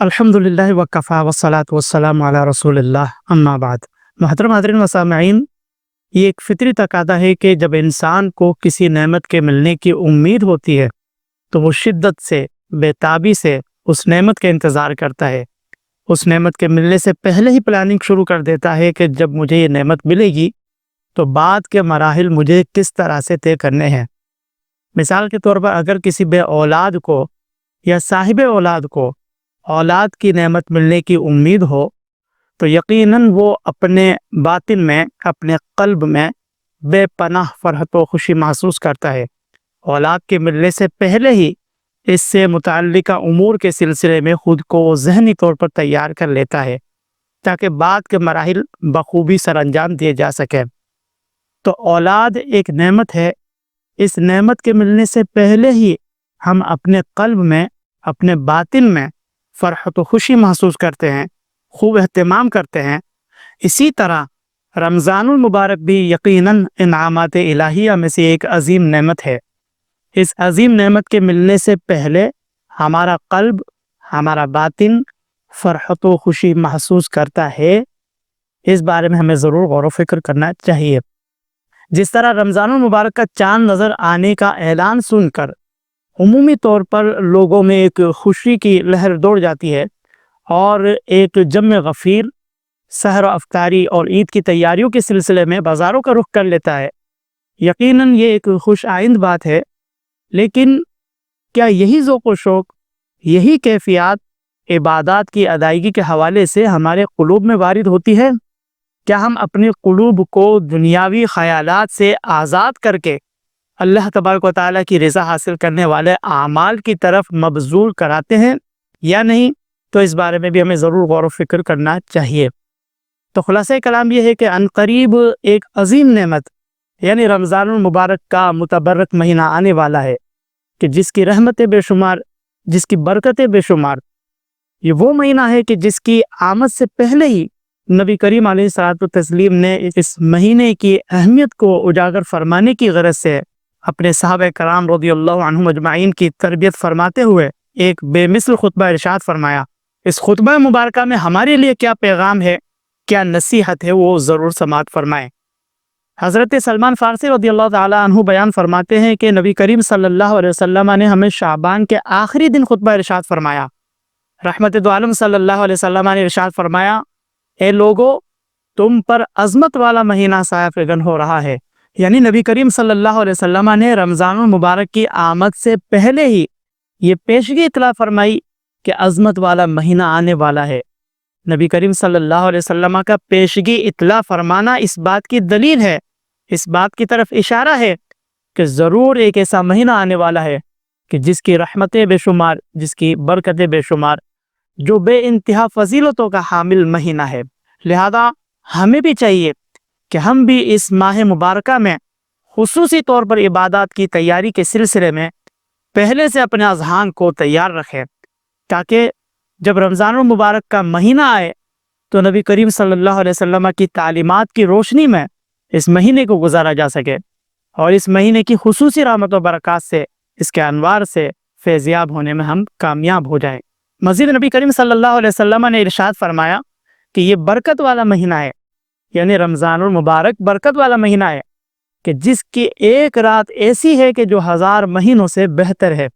الحمدللہ وکفا والصلاۃ والسلام علی رسول اللہ اما بعد۔ محترم حاضرین و سامعین، یہ ایک فطری تقاضا ہے کہ جب انسان کو کسی نعمت کے ملنے کی امید ہوتی ہے تو وہ شدت سے، بے تابی سے اس نعمت کا انتظار کرتا ہے۔ اس نعمت کے ملنے سے پہلے ہی پلاننگ شروع کر دیتا ہے کہ جب مجھے یہ نعمت ملے گی تو بعد کے مراحل مجھے کس طرح سے طے کرنے ہیں۔ مثال کے طور پر اگر کسی بے اولاد کو یا صاحب اولاد کو اولاد کی نعمت ملنے کی امید ہو تو یقیناً وہ اپنے باطن میں، اپنے قلب میں بے پناہ فرحت و خوشی محسوس کرتا ہے۔ اولاد کے ملنے سے پہلے ہی اس سے متعلقہ امور کے سلسلے میں خود کو وہ ذہنی طور پر تیار کر لیتا ہے تاکہ بعد کے مراحل بخوبی سر انجام دیے جا سکیں۔ تو اولاد ایک نعمت ہے۔ اس نعمت کے ملنے سے پہلے ہی ہم اپنے قلب میں، اپنے باطن میں فرحت و خوشی محسوس کرتے ہیں، خوب اہتمام کرتے ہیں۔ اسی طرح رمضان المبارک بھی یقیناً انعامات الہیہ میں سے ایک عظیم نعمت ہے۔ اس عظیم نعمت کے ملنے سے پہلے ہمارا قلب، ہمارا باطن فرحت و خوشی محسوس کرتا ہے۔ اس بارے میں ہمیں ضرور غور و فکر کرنا چاہیے۔ جس طرح رمضان المبارک کا چاند نظر آنے کا اعلان سن کر عمومی طور پر لوگوں میں ایک خوشی کی لہر دوڑ جاتی ہے اور ایک جم غفیر سحر و افطاری اور عید کی تیاریوں کے سلسلے میں بازاروں کا رخ کر لیتا ہے، یقیناً یہ ایک خوش آئند بات ہے۔ لیکن کیا یہی ذوق و شوق، یہی کیفیات عبادات کی ادائیگی کے حوالے سے ہمارے قلوب میں وارد ہوتی ہے؟ کیا ہم اپنے قلوب کو دنیاوی خیالات سے آزاد کر کے اللہ تبارک و تعالیٰ کی رضا حاصل کرنے والے اعمال کی طرف مبذول کراتے ہیں یا نہیں؟ تو اس بارے میں بھی ہمیں ضرور غور و فکر کرنا چاہیے۔ تو خلاصہ کلام یہ ہے کہ عنقریب ایک عظیم نعمت یعنی رمضان المبارک کا متبرک مہینہ آنے والا ہے کہ جس کی رحمتیں بے شمار، جس کی برکتیں بے شمار۔ یہ وہ مہینہ ہے کہ جس کی آمد سے پہلے ہی نبی کریم علیہ الصلوۃ والتسلیم نے اس مہینے کی اہمیت کو اجاگر فرمانے کی غرض سے اپنے صحابہ کرام رضی اللہ عنہم اجمعین کی تربیت فرماتے ہوئے ایک بے مثل خطبہ ارشاد فرمایا۔ اس خطبہ مبارکہ میں ہمارے لیے کیا پیغام ہے، کیا نصیحت ہے، وہ ضرور سماعت فرمائیں۔ حضرت سلمان فارسی رضی اللہ تعالی عنہ بیان فرماتے ہیں کہ نبی کریم صلی اللہ علیہ وسلم نے ہمیں شعبان کے آخری دن خطبہ ارشاد فرمایا۔ رحمت دو عالم صلی اللہ علیہ وسلم نے ارشاد فرمایا، اے لوگو، تم پر عظمت والا مہینہ سایہ فگن ہو رہا ہے۔ یعنی نبی کریم صلی اللہ علیہ وسلم نے رمضان المبارک کی آمد سے پہلے ہی یہ پیشگی اطلاع فرمائی کہ عظمت والا مہینہ آنے والا ہے۔ نبی کریم صلی اللہ علیہ وسلم کا پیشگی اطلاع فرمانا اس بات کی دلیل ہے، اس بات کی طرف اشارہ ہے کہ ضرور ایک ایسا مہینہ آنے والا ہے کہ جس کی رحمتیں بے شمار، جس کی برکتیں بے شمار، جو بے انتہا فضیلتوں کا حامل مہینہ ہے۔ لہذا ہمیں بھی چاہیے کہ ہم بھی اس ماہ مبارکہ میں خصوصی طور پر عبادات کی تیاری کے سلسلے میں پہلے سے اپنے اذہان کو تیار رکھیں تاکہ جب رمضان المبارک کا مہینہ آئے تو نبی کریم صلی اللہ علیہ وسلم کی تعلیمات کی روشنی میں اس مہینے کو گزارا جا سکے اور اس مہینے کی خصوصی رحمت و برکات سے، اس کے انوار سے فیضیاب ہونے میں ہم کامیاب ہو جائیں۔ مزید نبی کریم صلی اللہ علیہ وسلم نے ارشاد فرمایا کہ یہ برکت والا مہینہ ہے، یعنی رمضان المبارک برکت والا مہینہ ہے کہ جس کی ایک رات ایسی ہے کہ جو 1000 مہینوں سے بہتر ہے۔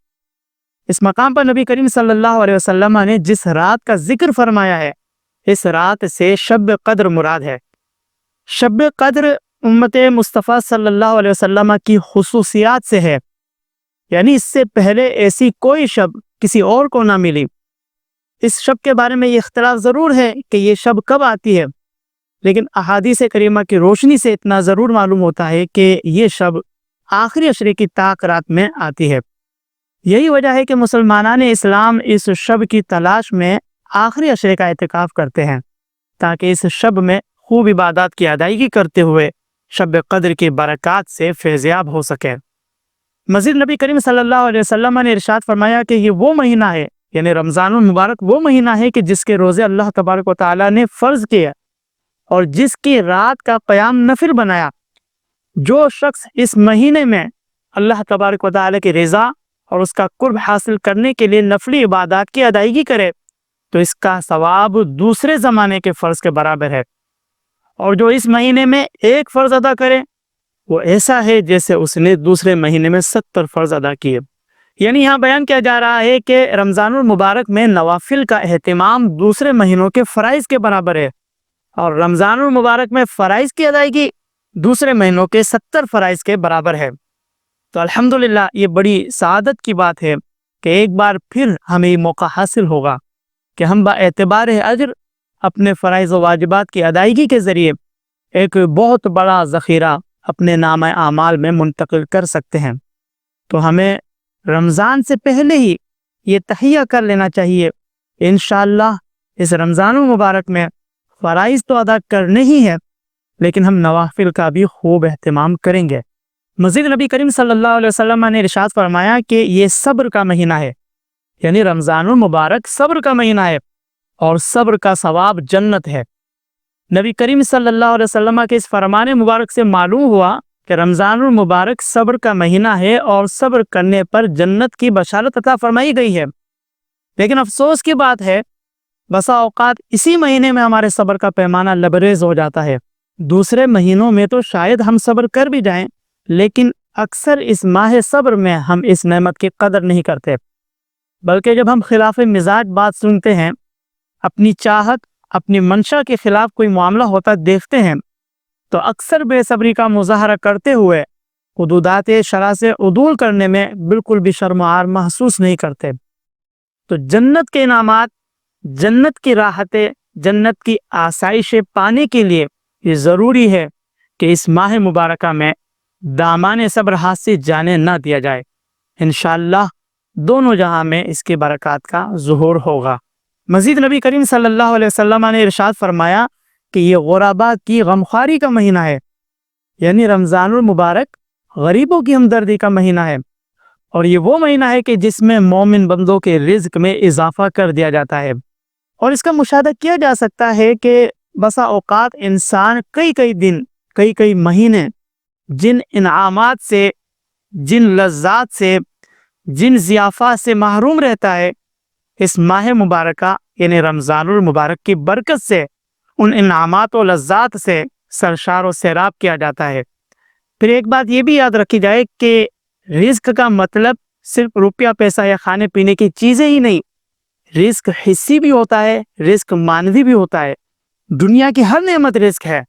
اس مقام پر نبی کریم صلی اللہ علیہ وسلم نے جس رات کا ذکر فرمایا ہے، اس رات سے شب قدر مراد ہے۔ شب قدر امت مصطفیٰ صلی اللہ علیہ وسلم کی خصوصیات سے ہے، یعنی اس سے پہلے ایسی کوئی شب کسی اور کو نہ ملی۔ اس شب کے بارے میں یہ اختلاف ضرور ہے کہ یہ شب کب آتی ہے، لیکن احادیث کریمہ کی روشنی سے اتنا ضرور معلوم ہوتا ہے کہ یہ شب آخری عشرے کی طاق رات میں آتی ہے۔ یہی وجہ ہے کہ مسلمانان اسلام اس شب کی تلاش میں آخری عشرے کا اعتکاف کرتے ہیں تاکہ اس شب میں خوب عبادات کی ادائیگی کرتے ہوئے شب قدر کی برکات سے فیضیاب ہو سکے۔ مزید نبی کریم صلی اللہ علیہ وسلم نے ارشاد فرمایا کہ یہ وہ مہینہ ہے، یعنی رمضان المبارک وہ مہینہ ہے کہ جس کے روزے اللہ تبارک و تعالیٰ نے فرض کیے اور جس کی رات کا قیام نفل بنایا۔ جو شخص اس مہینے میں اللہ تبارک و تعالیٰ کی رضا اور اس کا قرب حاصل کرنے کے لیے نفلی عبادات کی ادائیگی کرے تو اس کا ثواب دوسرے زمانے کے فرض کے برابر ہے، اور جو اس مہینے میں ایک فرض ادا کرے وہ ایسا ہے جیسے اس نے دوسرے مہینے میں 70 فرض ادا کیے۔ یعنی یہاں بیان کیا جا رہا ہے کہ رمضان المبارک میں نوافل کا اہتمام دوسرے مہینوں کے فرائض کے برابر ہے، اور رمضان المبارک میں فرائض کی ادائیگی دوسرے مہینوں کے 70 فرائض کے برابر ہے۔ تو الحمدللہ یہ بڑی سعادت کی بات ہے کہ ایک بار پھر ہمیں یہ موقع حاصل ہوگا کہ ہم با اعتبار اجر اپنے فرائض و واجبات کی ادائیگی کے ذریعے ایک بہت بڑا ذخیرہ اپنے نامہ اعمال میں منتقل کر سکتے ہیں۔ تو ہمیں رمضان سے پہلے ہی یہ تہیہ کر لینا چاہیے، انشاءاللہ اس رمضان المبارک میں فرائض تو ادا کرنے ہی ہے، لیکن ہم نوافل کا بھی خوب اہتمام کریں گے۔ مزید نبی کریم صلی اللہ علیہ وسلم نے ارشاد فرمایا کہ یہ صبر کا مہینہ ہے، یعنی رمضان المبارک صبر کا مہینہ ہے، اور صبر کا ثواب جنت ہے۔ نبی کریم صلی اللہ علیہ وسلم کے اس فرمان مبارک سے معلوم ہوا کہ رمضان المبارک صبر کا مہینہ ہے، اور صبر کرنے پر جنت کی بشارت عطا فرمائی گئی ہے۔ لیکن افسوس کی بات ہے، بسا اوقات اسی مہینے میں ہمارے صبر کا پیمانہ لبریز ہو جاتا ہے۔ دوسرے مہینوں میں تو شاید ہم صبر کر بھی جائیں، لیکن اکثر اس ماہ صبر میں ہم اس نعمت کی قدر نہیں کرتے، بلکہ جب ہم خلاف مزاج بات سنتے ہیں، اپنی چاہت اپنی منشا کے خلاف کوئی معاملہ ہوتا دیکھتے ہیں، تو اکثر بے صبری کا مظاہرہ کرتے ہوئے حدودات شرع سے عدول کرنے میں بالکل بھی شرم و عار محسوس نہیں کرتے۔ تو جنت کے انعامات، جنت کی راحتیں، جنت کی آسائشیں پانے کے لیے یہ ضروری ہے کہ اس ماہ مبارکہ میں دامان صبر ہاتھ سے جانے نہ دیا جائے۔ انشاءاللہ دونوں جہاں میں اس کی برکات کا ظہور ہوگا۔ مزید نبی کریم صلی اللہ علیہ وسلم نے ارشاد فرمایا کہ یہ غربا کی غمخواری کا مہینہ ہے، یعنی رمضان المبارک غریبوں کی ہمدردی کا مہینہ ہے، اور یہ وہ مہینہ ہے کہ جس میں مومن بندوں کے رزق میں اضافہ کر دیا جاتا ہے۔ اور اس کا مشاہدہ کیا جا سکتا ہے کہ بسا اوقات انسان کئی دن، کئی مہینے جن انعامات سے، جن لذات سے، جن ضیافات سے محروم رہتا ہے، اس ماہ مبارکہ یعنی رمضان المبارک کی برکت سے ان انعامات و لذات سے سرشار و سیراب کیا جاتا ہے۔ پھر ایک بات یہ بھی یاد رکھی جائے کہ رزق کا مطلب صرف روپیہ پیسہ یا کھانے پینے کی چیزیں ہی نہیں، رزق حصی بھی ہوتا ہے، رزق مانوی بھی ہوتا ہے۔ دنیا کی ہر نعمت رزق ہے،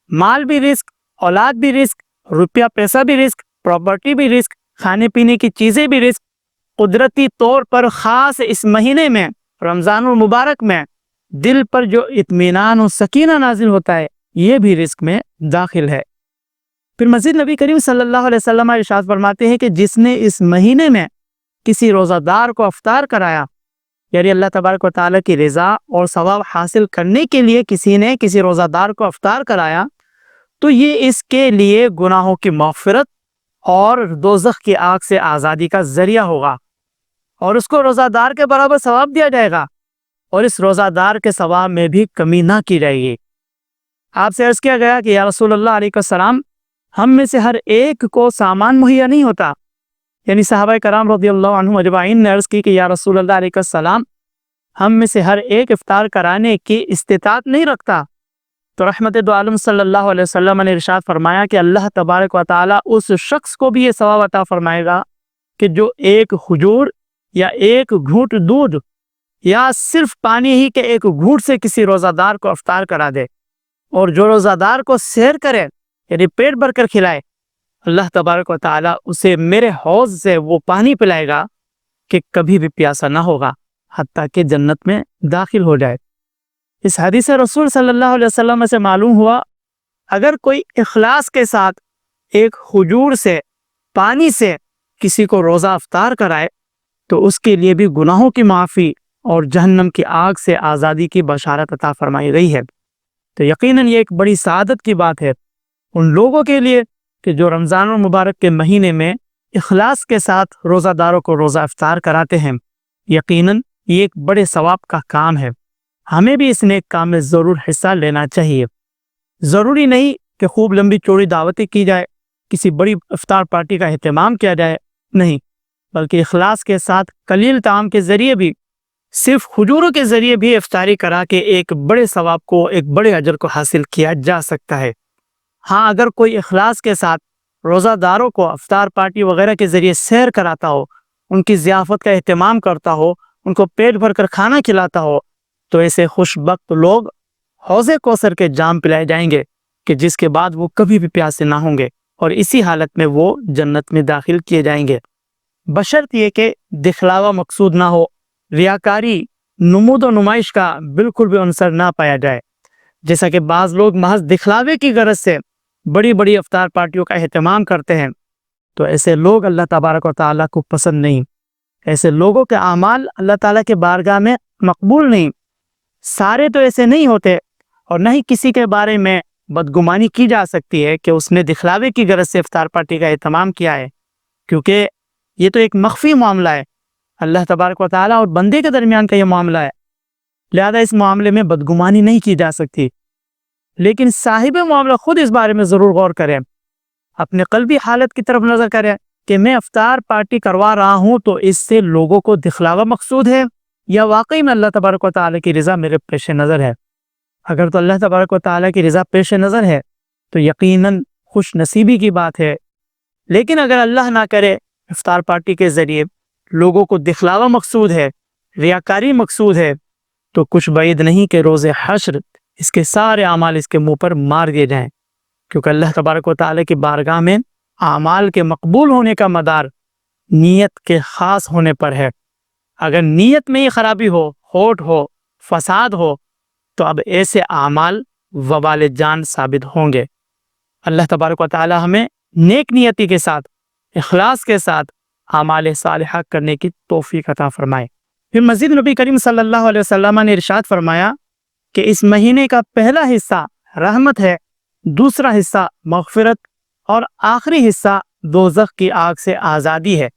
مال بھی رزق، اولاد بھی رزق، روپیہ پیسہ بھی رزق، پراپرٹی بھی رزق، کھانے پینے کی چیزیں بھی رزق۔ قدرتی طور پر خاص اس مہینے میں، رمضان المبارک میں، دل پر جو اطمینان و سکینہ نازل ہوتا ہے، یہ بھی رزق میں داخل ہے۔ پھر مزید نبی کریم صلی اللہ علیہ وسلم ارشاد فرماتے ہیں کہ جس نے اس مہینے میں کسی روزہ دار کو افطار کرایا، یعنی اللہ تبارک و تعالیٰ کی رضا اور ثواب حاصل کرنے کے لیے کسی نے کسی روزہ دار کو افطار کرایا، تو یہ اس کے لیے گناہوں کی مغفرت اور دوزخ کی آگ سے آزادی کا ذریعہ ہوگا، اور اس کو روزہ دار کے برابر ثواب دیا جائے گا، اور اس روزہ دار کے ثواب میں بھی کمی نہ کی جائے گی۔ آپ سے عرض کیا گیا کہ یا رسول اللہ علیہ السلام، ہم میں سے ہر ایک کو سامان مہیا نہیں ہوتا، یعنی صحابہ کرام رضی اللہ عنہم اجمعین نے عرض کی کہ یا رسول اللہ علیہ السلام، ہم میں سے ہر ایک افطار کرانے کی استطاعت نہیں رکھتا۔ تو رحمت دو عالم صلی اللہ علیہ وسلم نے ارشاد فرمایا کہ اللہ تبارک و تعالیٰ اس شخص کو بھی یہ ثواب عطا فرمائے گا کہ جو ایک کھجور یا ایک گھونٹ دودھ یا صرف پانی ہی کے ایک گھونٹ سے کسی روزہ دار کو افطار کرا دے، اور جو روزہ دار کو سحر کرے یعنی پیٹ بھر کر کھلائے، اللہ تبارک و تعالیٰ اسے میرے حوض سے وہ پانی پلائے گا کہ کبھی بھی پیاسا نہ ہوگا حتیٰ کہ جنت میں داخل ہو جائے۔ اس حدیث رسول صلی اللہ علیہ وسلم سے معلوم ہوا، اگر کوئی اخلاص کے ساتھ ایک کھجور سے، پانی سے کسی کو روزہ افطار کرائے، تو اس کے لیے بھی گناہوں کی معافی اور جہنم کی آگ سے آزادی کی بشارت عطا فرمائی گئی ہے۔ تو یقیناً یہ ایک بڑی سعادت کی بات ہے ان لوگوں کے لیے کہ جو رمضان المبارک کے مہینے میں اخلاص کے ساتھ روزہ داروں کو روزہ افطار کراتے ہیں۔ یقیناً یہ ایک بڑے ثواب کا کام ہے، ہمیں بھی اس نیک کام میں ضرور حصہ لینا چاہیے۔ ضروری نہیں کہ خوب لمبی چوڑی دعوتیں کی جائے، کسی بڑی افطار پارٹی کا اہتمام کیا جائے، نہیں، بلکہ اخلاص کے ساتھ قلیل طعام کے ذریعے بھی صرف کھجوروں کے ذریعے بھی افطاری کرا کے ایک بڑے ثواب کو، ایک بڑے اجر کو حاصل کیا جا سکتا ہے۔ ہاں، اگر کوئی اخلاص کے ساتھ روزہ داروں کو افطار پارٹی وغیرہ کے ذریعے سیر کراتا ہو، ان کی ضیافت کا اہتمام کرتا ہو، ان کو پیٹ بھر کر کھانا کھلاتا ہو، تو ایسے خوش بخت لوگ حوض کوثر کے جام پلائے جائیں گے کہ جس کے بعد وہ کبھی بھی پیاسے نہ ہوں گے، اور اسی حالت میں وہ جنت میں داخل کیے جائیں گے، بشرط یہ کہ دکھلاوا مقصود نہ ہو، ریاکاری، نمود و نمائش کا بالکل بھی عنصر نہ پایا جائے۔ جیسا کہ بعض لوگ محض دکھلاوے کی غرض سے بڑی بڑی افطار پارٹیوں کا اہتمام کرتے ہیں، تو ایسے لوگ اللہ تبارک و تعالیٰ کو پسند نہیں، ایسے لوگوں کے اعمال اللہ تعالیٰ کے بارگاہ میں مقبول نہیں۔ سارے تو ایسے نہیں ہوتے، اور نہ ہی کسی کے بارے میں بدگمانی کی جا سکتی ہے کہ اس نے دکھلاوے کی غرض سے افطار پارٹی کا اہتمام کیا ہے، کیونکہ یہ تو ایک مخفی معاملہ ہے، اللہ تبارک و تعالیٰ اور بندے کے درمیان کا یہ معاملہ ہے، لہذا اس معاملے میں بدگمانی نہیں کی جا سکتی۔ لیکن صاحب معاملہ خود اس بارے میں ضرور غور کرے، اپنے قلبی حالت کی طرف نظر کرے کہ میں افطار پارٹی کروا رہا ہوں تو اس سے لوگوں کو دکھلاوا مقصود ہے یا واقعی میں اللہ تبارک و تعالیٰ کی رضا میرے پیش نظر ہے۔ اگر تو اللہ تبارک و تعالیٰ کی رضا پیش نظر ہے تو یقیناً خوش نصیبی کی بات ہے، لیکن اگر اللہ نہ کرے افطار پارٹی کے ذریعے لوگوں کو دکھلاوا مقصود ہے، ریاکاری مقصود ہے، تو کچھ بعید نہیں کہ روز حشر اس کے سارے اعمال اس کے منہ پر مار دیے جائیں، کیونکہ اللہ تبارک و تعالیٰ کی بارگاہ میں اعمال کے مقبول ہونے کا مدار نیت کے خاص ہونے پر ہے۔ اگر نیت میں ہی خرابی ہو، ہوٹ ہو، فساد ہو، تو اب ایسے اعمال وبال جان ثابت ہوں گے۔ اللہ تبارک و تعالیٰ ہمیں نیک نیتی کے ساتھ، اخلاص کے ساتھ اعمال صالحہ کرنے کی توفیق عطا فرمائے۔ پھر مزید نبی کریم صلی اللہ علیہ وسلم نے ارشاد فرمایا کہ اس مہینے کا پہلا حصہ رحمت ہے، دوسرا حصہ مغفرت، اور آخری حصہ دوزخ کی آگ سے آزادی ہے۔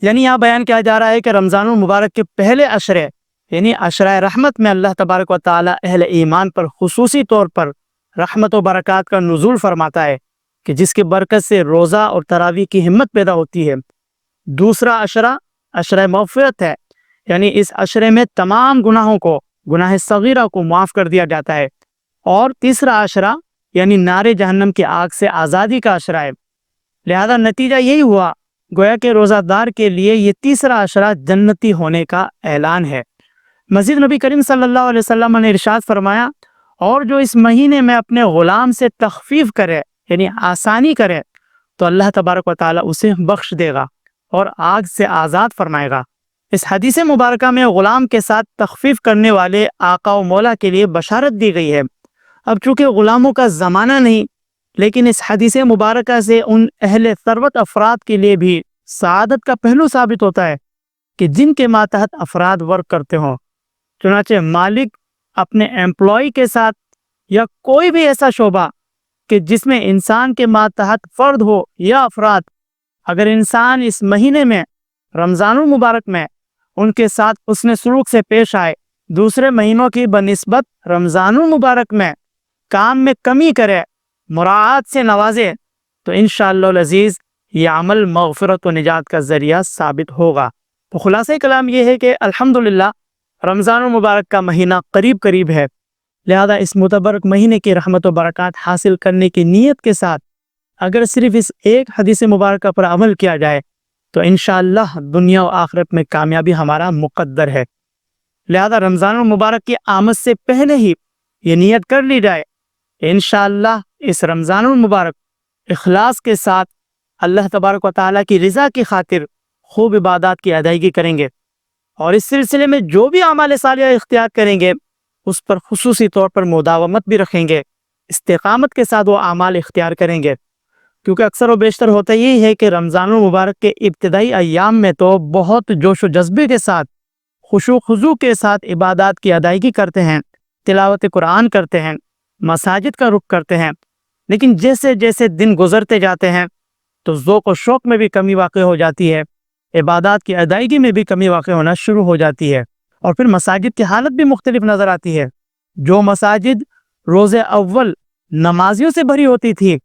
یعنی یہاں بیان کیا جا رہا ہے کہ رمضان المبارک کے پہلے عشرے یعنی عشرہ رحمت میں اللہ تبارک و تعالیٰ اہل ایمان پر خصوصی طور پر رحمت و برکات کا نزول فرماتا ہے کہ جس کی برکت سے روزہ اور تراویح کی ہمت پیدا ہوتی ہے۔ دوسرا عشرہ عشرہ مغفرت ہے، یعنی اس عشرے میں تمام گناہوں کو، گناہ صغیرہ کو معاف کر دیا جاتا ہے۔ اور تیسرا عشرہ یعنی نار جہنم کی آگ سے آزادی کا عشرہ ہے۔ لہذا نتیجہ یہی ہوا، گویا کہ روزہ دار کے لیے یہ تیسرا عشرہ جنتی ہونے کا اعلان ہے۔ مزید نبی کریم صلی اللہ علیہ وسلم نے ارشاد فرمایا، اور جو اس مہینے میں اپنے غلام سے تخفیف کرے یعنی آسانی کرے تو اللہ تبارک و تعالیٰ اسے بخش دے گا اور آگ سے آزاد فرمائے گا۔ اس حدیث مبارکہ میں غلام کے ساتھ تخفیف کرنے والے آقا و مولا کے لیے بشارت دی گئی ہے۔ اب چونکہ غلاموں کا زمانہ نہیں، لیکن اس حدیث مبارکہ سے ان اہل ثروت افراد کے لیے بھی سعادت کا پہلو ثابت ہوتا ہے کہ جن کے ماتحت افراد ورک کرتے ہوں۔ چنانچہ مالک اپنے امپلائی کے ساتھ یا کوئی بھی ایسا شعبہ کہ جس میں انسان کے ماتحت فرد ہو یا افراد، اگر انسان اس مہینے میں رمضان المبارک میں ان کے ساتھ حسن سلوک سے پیش آئے، دوسرے مہینوں کی بنسبت رمضان المبارک میں کام میں کمی کرے، مراعات سے نوازے، تو انشاءاللہ العزیز یہ عمل مغفرت و نجات کا ذریعہ ثابت ہوگا۔ تو خلاصہ کلام یہ ہے کہ الحمدللہ رمضان المبارک کا مہینہ قریب قریب ہے، لہذا اس متبرک مہینے کی رحمت و برکات حاصل کرنے کی نیت کے ساتھ اگر صرف اس ایک حدیث مبارکہ پر عمل کیا جائے تو انشاءاللہ دنیا و آخرت میں کامیابی ہمارا مقدر ہے۔ لہذا رمضان المبارک کی آمد سے پہلے ہی یہ نیت کر لی جائے، انشاءاللہ اس رمضان المبارک اخلاص کے ساتھ اللہ تبارک و تعالیٰ کی رضا کی خاطر خوب عبادات کی ادائیگی کریں گے، اور اس سلسلے میں جو بھی اعمال صالحہ اختیار کریں گے اس پر خصوصی طور پر مداومت بھی رکھیں گے، استقامت کے ساتھ وہ اعمال اختیار کریں گے، کیونکہ اکثر و بیشتر ہوتا یہی ہے کہ رمضان المبارک کے ابتدائی ایام میں تو بہت جوش و جذبے کے ساتھ، خشوع و خضوع کے ساتھ عبادات کی ادائیگی کرتے ہیں، تلاوت قرآن کرتے ہیں، مساجد کا رخ کرتے ہیں، لیکن جیسے جیسے دن گزرتے جاتے ہیں تو ذوق و شوق میں بھی کمی واقع ہو جاتی ہے، عبادات کی ادائیگی میں بھی کمی واقع ہونا شروع ہو جاتی ہے، اور پھر مساجد کی حالت بھی مختلف نظر آتی ہے۔ جو مساجد روز اول نمازیوں سے بھری ہوتی تھی،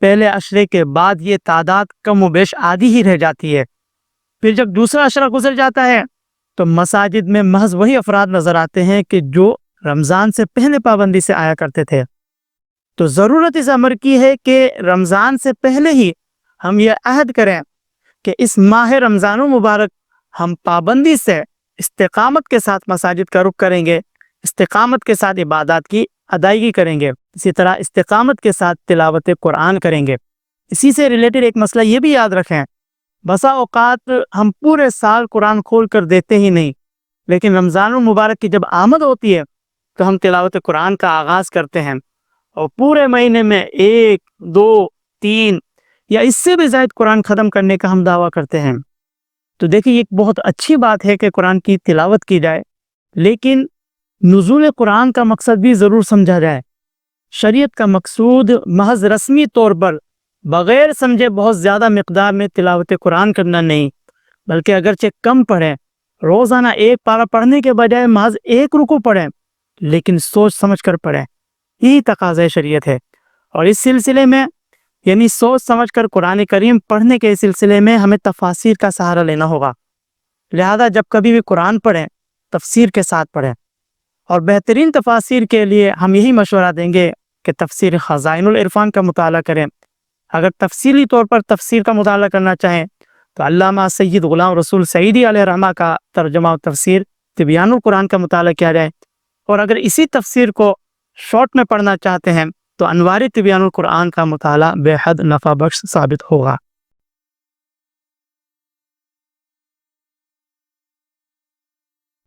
پہلے عشرے کے بعد یہ تعداد کم و بیش آدھی ہی رہ جاتی ہے۔ پھر جب دوسرا عشرہ گزر جاتا ہے تو مساجد میں محض وہی افراد نظر آتے ہیں کہ جو رمضان سے پہلے پابندی سے آیا کرتے تھے۔ تو ضرورت اس امر کی ہے کہ رمضان سے پہلے ہی ہم یہ عہد کریں کہ اس ماہ رمضان المبارک ہم پابندی سے استقامت کے ساتھ مساجد کا رخ کریں گے، استقامت کے ساتھ عبادات کی ادائیگی کریں گے، اسی طرح استقامت کے ساتھ تلاوت قرآن کریں گے۔ اسی سے ریلیٹڈ ایک مسئلہ یہ بھی یاد رکھیں، بسا اوقات ہم پورے سال قرآن کھول کر دیتے ہی نہیں، لیکن رمضان المبارک کی جب آمد ہوتی ہے تو ہم تلاوت قرآن کا آغاز کرتے ہیں، اور پورے مہینے میں 1 2 3 یا اس سے بھی زائد قرآن ختم کرنے کا ہم دعویٰ کرتے ہیں۔ تو دیکھیں یہ ایک بہت اچھی بات ہے کہ قرآن کی تلاوت کی جائے، لیکن نزول قرآن کا مقصد بھی ضرور سمجھا جائے۔ شریعت کا مقصود محض رسمی طور پر بغیر سمجھے بہت زیادہ مقدار میں تلاوت قرآن کرنا نہیں، بلکہ اگرچہ کم پڑھیں، روزانہ 1 پارہ پڑھنے کے بجائے محض 1 رکوع پڑھیں، لیکن سوچ سمجھ کر پڑھیں، یہی تقاضۂ شریعت ہے۔ اور اس سلسلے میں یعنی سوچ سمجھ کر قرآن کریم پڑھنے کے سلسلے میں ہمیں تفاسیر کا سہارا لینا ہوگا، لہذا جب کبھی بھی قرآن پڑھیں تفسیر کے ساتھ پڑھیں۔ اور بہترین تفاسیر کے لیے ہم یہی مشورہ دیں گے کہ تفسیر خزائن العرفان کا مطالعہ کریں۔ اگر تفصیلی طور پر تفسیر کا مطالعہ کرنا چاہیں تو علامہ سید غلام رسول سعیدی علیہ رحمہ کا ترجمہ و تفسیر تبیان القرآن کا مطالعہ کیا جائے، اور اگر اسی تفسیر کو شارٹ میں پڑھنا چاہتے ہیں تو انوار تبیان القرآن کا مطالعہ بے حد نفع بخش ثابت ہوگا۔